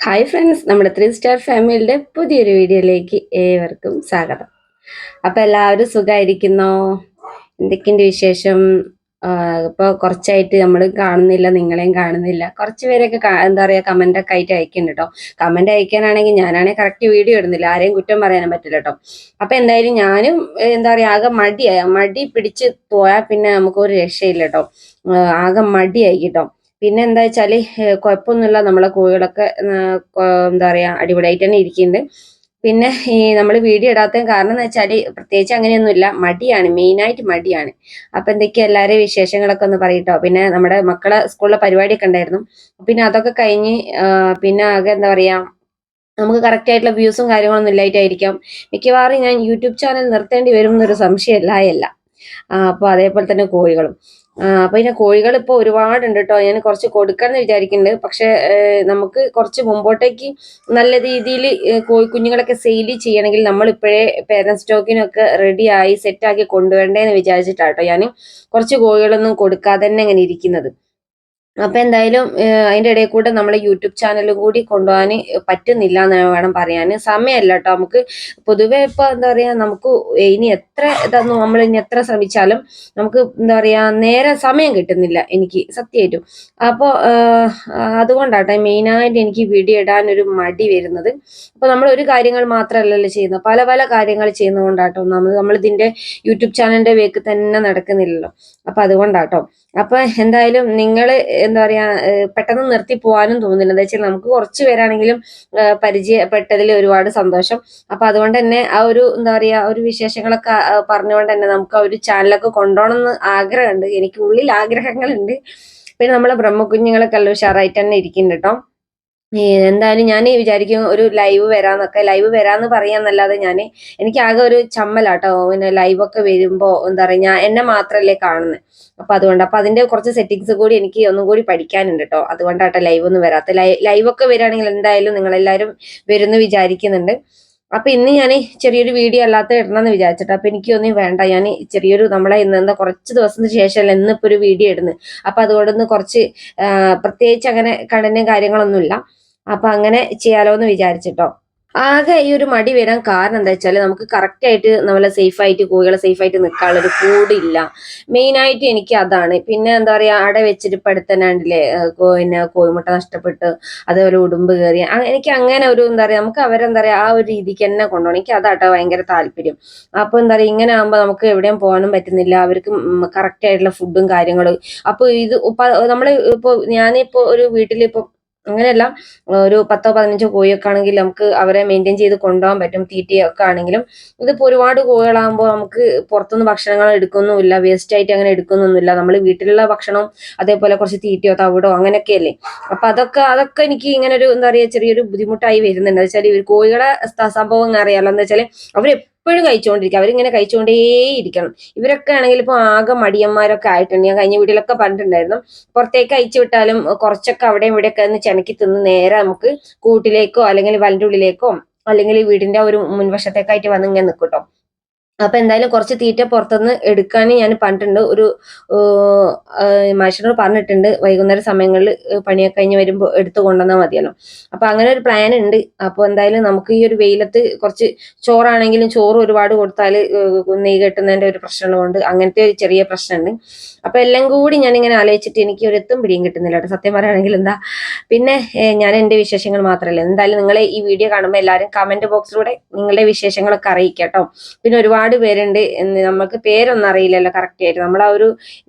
Hi friends, നമ്മുടെ 3 star ഫാമിലിയുടെ പുതിയൊരു വീഡിയോയിലേക്ക് ഏവർക്കും സ്വാഗതം. അപ്പോൾ എല്ലാവരും സുഖമായിരിക്കുന്നോ? എന്തൊക്കെയുണ്ട് വിശേഷം? ഇപ്പോൾ കുറച്ചായിട്ട് നമ്മൾ കാണുന്നില്ല, നിങ്ങളെയും കാണുന്നില്ല. കുറച്ച് പേരൊക്കെ എന്താ പറയുക, കമൻ്റൊക്കെ ആയിട്ട് അയക്കുന്നുണ്ട് കേട്ടോ. കമൻ്റ് അയക്കാനാണെങ്കിൽ ഞാനാണെങ്കിൽ കറക്റ്റ് വീഡിയോ ഇടുന്നില്ല, ആരെയും കുറ്റം പറയാനും പറ്റില്ല കേട്ടോ. അപ്പോൾ എന്തായാലും ഞാനും എന്താ പറയുക, ആകെ മടി പിടിച്ച് പോയാൽ പിന്നെ നമുക്കൊരു രക്ഷയില്ല കേട്ടോ. ആകെ മടിയായി കേട്ടോ. പിന്നെ എന്താ വെച്ചാല് കുഴപ്പമൊന്നുമില്ല, നമ്മളെ കോഴികളൊക്കെ എന്താ പറയാ അടിപൊളിയായിട്ട് തന്നെ ഇരിക്കുന്നുണ്ട്. പിന്നെ ഈ നമ്മൾ വീഡിയോ ഇടാത്ത കാരണം എന്ന് വെച്ചാൽ പ്രത്യേകിച്ച് അങ്ങനെയൊന്നുമില്ല, മടിയാണ്, മെയിനായിട്ട് മടിയാണ്. അപ്പൊ എന്തൊക്കെയാ എല്ലാവരെയും വിശേഷങ്ങളൊക്കെ ഒന്ന് പറയട്ടോ. പിന്നെ നമ്മുടെ മക്കളെ സ്കൂളിലെ പരിപാടിയൊക്കെ ഉണ്ടായിരുന്നു. പിന്നെ അതൊക്കെ കഴിഞ്ഞ് പിന്നെ ആകെ എന്താ പറയാ, നമുക്ക് കറക്റ്റ് ആയിട്ടുള്ള വ്യൂസും കാര്യങ്ങളൊന്നും ഇല്ലായിട്ടായിരിക്കാം മിക്കവാറും ഞാൻ യൂട്യൂബ് ചാനൽ നിർത്തേണ്ടി വരും എന്നൊരു സംശയം ഇല്ലായല്ല. അപ്പൊ അതേപോലെ തന്നെ കോഴികളും. അപ്പൊ പിന്നെ കോഴികൾ ഇപ്പൊ ഒരുപാടുണ്ട് കേട്ടോ. ഞാൻ കുറച്ച് കൊടുക്കാന്ന് വിചാരിക്കുന്നുണ്ട്. പക്ഷെ നമുക്ക് കുറച്ച് മുമ്പോട്ടേക്ക് നല്ല രീതിയിൽ കോഴിക്കുഞ്ഞുങ്ങളൊക്കെ സെയിൽ ചെയ്യണമെങ്കിൽ നമ്മൾ ഇപ്പോഴേ പേരന്റ് സ്റ്റോക്കിനൊക്കെ റെഡി ആയി സെറ്റാക്കി കൊണ്ടുവരണ്ടേന്ന് വിചാരിച്ചിട്ടാട്ടോ ഞാൻ കുറച്ച് കോഴികളൊന്നും കൊടുക്കാതെ തന്നെ ഇങ്ങനെ ഇരിക്കുന്നത്. അപ്പൊ എന്തായാലും അതിന്റെ ഇടയിൽ കൂടെ നമ്മളെ യൂട്യൂബ് ചാനലും കൂടി കൊണ്ടുപോകാൻ പറ്റുന്നില്ല എന്ന് വേണം പറയാൻ. സമയമല്ല കേട്ടോ നമുക്ക്. പൊതുവെ ഇപ്പൊ എന്താ പറയാ, നമുക്ക് ഇനി എത്ര ഇതൊന്നും നമ്മൾ ഇനി എത്ര ശ്രമിച്ചാലും നമുക്ക് എന്താ പറയാ നേരെ സമയം കിട്ടുന്നില്ല എനിക്ക് സത്യമായിട്ടും. അപ്പോൾ അതുകൊണ്ടാട്ടോ മെയിനായിട്ട് എനിക്ക് വീഡിയോ ഇടാൻ ഒരു മടി വരുന്നത്. അപ്പൊ നമ്മൾ ഒരു കാര്യങ്ങൾ മാത്രമല്ലല്ലോ ചെയ്യുന്നത്, പല പല കാര്യങ്ങൾ ചെയ്യുന്നതുകൊണ്ടാട്ടോ നമ്മൾ ഇതിന്റെ യൂട്യൂബ് ചാനലിന്റെ വേക്ക് തന്നെ നടക്കുന്നില്ലല്ലോ. അപ്പൊ അതുകൊണ്ടാട്ടോ. അപ്പൊ എന്തായാലും നിങ്ങൾ എന്താ പറയാ പെട്ടെന്ന് നിർത്തി പോകാനും തോന്നുന്നില്ല. എന്താ വെച്ചാൽ നമുക്ക് കുറച്ച് പേരാണെങ്കിലും പരിചയപ്പെട്ടതിൽ ഒരുപാട് സന്തോഷം. അപ്പൊ അതുകൊണ്ട് തന്നെ ആ ഒരു എന്താ പറയാ ഒരു വിശേഷങ്ങളൊക്കെ പറഞ്ഞുകൊണ്ട് തന്നെ നമുക്ക് ആ ഒരു ചാനലൊക്കെ കൊണ്ടുപോകണം എന്ന് ആഗ്രഹമുണ്ട്, എനിക്ക് ഉള്ളിൽ ആഗ്രഹങ്ങളുണ്ട്. പിന്നെ നമ്മളെ ബ്രഹ്മക്കുഞ്ഞുങ്ങളൊക്കെ എല്ലാം ഉഷാറായിട്ട് തന്നെ ഇരിക്കുന്നുണ്ട് കേട്ടോ. എന്തായാലും ഞാൻ വിചാരിക്കും ഒരു ലൈവ് വരാന്ന് പറയാന്നല്ലാതെ എനിക്ക് ആകെ ഒരു ചമ്മലാട്ടോ. പിന്നെ ലൈവൊക്കെ വരുമ്പോ എന്താ പറയാ, ഞാൻ എന്നെ മാത്രല്ലേ കാണുന്നത്. അപ്പൊ അതിന്റെ കുറച്ച് സെറ്റിങ്സ് കൂടി എനിക്ക് ഒന്നും കൂടി പഠിക്കാനുണ്ട് കേട്ടോ. അതുകൊണ്ടാട്ടോ ലൈവ് ഒന്നും വരാത്ത. ലൈവൊക്കെ വരികയാണെങ്കിൽ എന്തായാലും നിങ്ങളെല്ലാവരും വരുമെന്ന് വിചാരിക്കുന്നുണ്ട്. അപ്പൊ ഇന്ന് ഞാൻ ചെറിയൊരു വീഡിയോ അല്ലാത്ത ഇടണമെന്ന് വിചാരിച്ചിട്ട്. അപ്പൊ എനിക്കൊന്നും വേണ്ട, ഞാൻ ചെറിയൊരു നമ്മളെ ഇന്ന് എന്താ കുറച്ച് ദിവസത്തിന് ശേഷമല്ല ഇന്നിപ്പോ ഒരു വീഡിയോ ഇടുന്നത്. അപ്പൊ അതുകൊണ്ടൊന്ന് കുറച്ച് പ്രത്യേകിച്ച് അങ്ങനെ കണ്ടന്റും കാര്യങ്ങളൊന്നുമില്ല. അപ്പൊ അങ്ങനെ ചെയ്യാലോ എന്ന് വിചാരിച്ചിട്ടോ. ആകെ ഈ ഒരു മടി വരാൻ കാരണം എന്താ വെച്ചാൽ നമുക്ക് കറക്റ്റ് ആയിട്ട് നമ്മളെ സേഫ് ആയിട്ട് കോഴികളെ സേഫ് ആയിട്ട് നിൽക്കാനുള്ള ഒരു കൂടില്ല. മെയിൻ ആയിട്ട് എനിക്ക് അതാണ്. പിന്നെ എന്താ പറയാ, അവിടെ വെച്ചിട്ട് ഇപ്പൊ അടുത്തന്നാണ്ടില്ലേ പിന്നെ കോഴിമുട്ട നഷ്ടപ്പെട്ട് അതേപോലെ ഉടുമ്പ് കയറി. എനിക്ക് അങ്ങനെ ഒരു എന്താ പറയാ, നമുക്ക് അവരെന്താ പറയാ ആ ഒരു രീതിക്ക് തന്നെ കൊണ്ടുപോകണം. എനിക്ക് അതാട്ടോ ഭയങ്കര താല്പര്യം. അപ്പൊ എന്താ പറയാ, ഇങ്ങനെ ആകുമ്പോ നമുക്ക് എവിടെയും പോകാനും പറ്റുന്നില്ല, അവർക്ക് കറക്റ്റ് ആയിട്ടുള്ള ഫുഡും കാര്യങ്ങളും. അപ്പൊ ഇത് നമ്മള് ഇപ്പൊ ഞാനിപ്പോ ഒരു വീട്ടിലിപ്പോ അങ്ങനെയല്ല, ഒരു 10-15 കോഴിയൊക്കെ ആണെങ്കിൽ നമുക്ക് അവരെ മെയിൻറ്റെയിൻ ചെയ്ത് കൊണ്ടുപോകാൻ പറ്റും. തീറ്റയൊക്കെ ആണെങ്കിലും ഇതിപ്പോ ഒരുപാട് കോഴികളാകുമ്പോൾ നമുക്ക് പുറത്തുനിന്ന് ഭക്ഷണങ്ങൾ എടുക്കൊന്നുമില്ല, വേസ്റ്റ് ആയിട്ട് അങ്ങനെ എടുക്കുന്നൊന്നുമില്ല. നമ്മൾ വീട്ടിലുള്ള ഭക്ഷണം അതേപോലെ കുറച്ച് തീറ്റയോ തവിടോ അങ്ങനെയൊക്കെയല്ലേ. അപ്പൊ അതൊക്കെ എനിക്ക് ഇങ്ങനെ ഒരു എന്താ പറയാ ചെറിയൊരു ബുദ്ധിമുട്ടായി വരുന്നുണ്ട്. എന്താ വെച്ചാൽ ഇവർ കോഴികളെ സംഭവം അറിയാലോ. എന്താ വെച്ചാൽ അവരെപ്പോഴും കഴിച്ചുകൊണ്ടിരിക്കുക, അവരിങ്ങനെ കഴിച്ചുകൊണ്ടേയിരിക്കണം. ഇവരൊക്കെ ആണെങ്കിൽ ഇപ്പൊ ആകെ മടിയന്മാരൊക്കെ ആയിട്ടുണ്ട്. ഞാൻ കഴിഞ്ഞ വീട്ടിലൊക്കെ പറഞ്ഞിട്ടുണ്ടായിരുന്നു, പുറത്തേക്ക് അയച്ചു വിട്ടാലും കുറച്ചൊക്കെ അവിടെയും ഇവിടെയൊക്കെ ഒന്ന് ചെനക്കി തിന്ന് നേരെ നമുക്ക് കൂട്ടിലേക്കോ അല്ലെങ്കിൽ വലന്റെ ഉള്ളിലേക്കോ അല്ലെങ്കിൽ വീടിന്റെ ഒരു മുൻവശത്തേക്കായിട്ട് വന്ന് ഇങ്ങനെ നിൽക്കട്ടോ. അപ്പൊ എന്തായാലും കുറച്ച് തീറ്റ പുറത്തുനിന്ന് എടുക്കാൻ ഞാൻ പറഞ്ഞിട്ടുണ്ട്. ഒരു മാഷിനോട് പറഞ്ഞിട്ടുണ്ട്, വൈകുന്നേര സമയങ്ങളിൽ പണിയൊക്കെ കഴിഞ്ഞ് വരുമ്പോൾ എടുത്തു കൊണ്ടുവന്നാൽ മതിയല്ലോ. അപ്പൊ അങ്ങനെ ഒരു പ്ലാൻ ഉണ്ട്. അപ്പൊ എന്തായാലും നമുക്ക് ഈ ഒരു വെയിലത്ത് കുറച്ച് ചോറാണെങ്കിലും ചോറ് ഒരുപാട് കൊടുത്താൽ നെയ്യ് കെട്ടുന്നതിന്റെ ഒരു പ്രശ്നമുണ്ട്, അങ്ങനത്തെ ഒരു ചെറിയ പ്രശ്നമുണ്ട്. അപ്പൊ എല്ലാം കൂടി ഞാനിങ്ങനെ ആലോചിച്ചിട്ട് എനിക്ക് ഒരു എത്തും പിടിയും കിട്ടുന്നില്ല കേട്ടോ, സത്യം പറയുകയാണെങ്കിൽ. എന്താ പിന്നെ ഞാൻ എന്റെ വിശേഷങ്ങൾ മാത്രമല്ല, എന്തായാലും നിങ്ങളെ ഈ വീഡിയോ കാണുമ്പോൾ എല്ലാവരും കമന്റ് ബോക്സിലൂടെ നിങ്ങളുടെ വിശേഷങ്ങളൊക്കെ അറിയിക്കാം കേട്ടോ. പിന്നെ ഒരുപാട് പേരുണ്ട്, നമുക്ക് പേരൊന്നും അറിയില്ലല്ലോ കറക്റ്റ് ആയിട്ട്. നമ്മൾ ആ ഒരു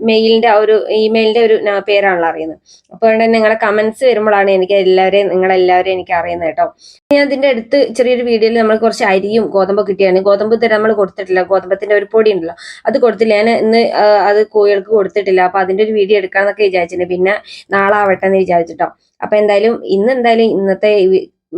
മെയിലിന്റെ ആ ഒരു ഇമെയിലിന്റെ ഒരു പേരാണല്ലോ അറിയുന്നത്. അപ്പോൾ അതുകൊണ്ട് തന്നെ നിങ്ങളെ കമന്റ്സ് വരുമ്പോഴാണ് എനിക്ക് നിങ്ങളെല്ലാവരെയും എനിക്ക് അറിയുന്നത് കേട്ടോ. ഞാൻ അതിന്റെ അടുത്ത് ചെറിയൊരു വീഡിയോയിൽ നമ്മൾ കുറച്ച് അരിയും ഗോതമ്പ് കിട്ടിയാണ്. ഗോതമ്പ് തരാൻ നമ്മൾ കൊടുത്തിട്ടില്ല, ഗോതമ്പത്തിന്റെ ഒരു പൊടി ഉണ്ടല്ലോ അത് കൊടുത്തില്ല. ഞാൻ ഇന്ന് അത് കോഴികൾക്ക് കൊടുത്തിട്ടില്ല. അപ്പൊ അതിന്റെ ഒരു വീഡിയോ എടുക്കാന്നൊക്കെ വിചാരിച്ചിട്ടുണ്ട്, പിന്നെ നാളെ ആവട്ടെ എന്ന് വിചാരിച്ചിട്ടോ. അപ്പൊ എന്തായാലും ഇന്നത്തെ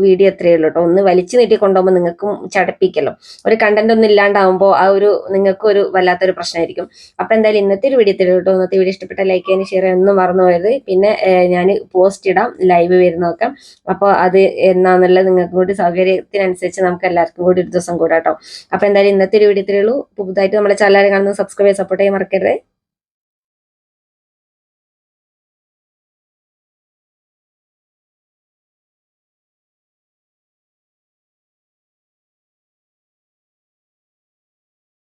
വീഡിയോ എത്രയേ ഉള്ളൂ കേട്ടോ. ഒന്ന് വലിച്ചു നീട്ടി കൊണ്ടുപോകുമ്പോൾ നിങ്ങൾക്കും ചടപ്പിക്കല്ലോ, ഒരു കണ്ടന്റ് ഒന്നും ഇല്ലാണ്ടാവുമ്പോൾ ആ ഒരു നിങ്ങൾക്കും ഒരു വല്ലാത്തൊരു പ്രശ്നമായിരിക്കും. അപ്പൊ എന്തായാലും ഇന്നത്തെ ഒരു വീഡിയോ എത്രയേ കേട്ടോ. ഇന്നത്തെ വീഡിയോ ഇഷ്ടപ്പെട്ട ലൈക്ക് ചെയ്യാൻ ഷെയർ ചെയ്യാൻ ഒന്നും മറന്നു പോയത്. പിന്നെ ഞാൻ പോസ്റ്റ് ഇടാം, ലൈവ് വരുന്നതൊക്കെ. അപ്പോൾ അത് എന്നാന്നുള്ളത് നിങ്ങൾക്ക് കൂടി സൗകര്യത്തിനനുസരിച്ച് നമുക്ക് എല്ലാവർക്കും കൂടി ഒരു ദിവസം കൂടാട്ടോ. അപ്പൊ എന്തായാലും ഇന്നത്തെ ഒരു വീഡിയോ എത്രയേ ഉള്ളൂ. പുതുതായിട്ട് നമ്മളെ ചാനൽ കാണുന്നത് സബ്സ്ക്രൈബ് ചെയ്യാൻ സപ്പോർട്ട് ചെയ്യാൻ മറക്കരുത്.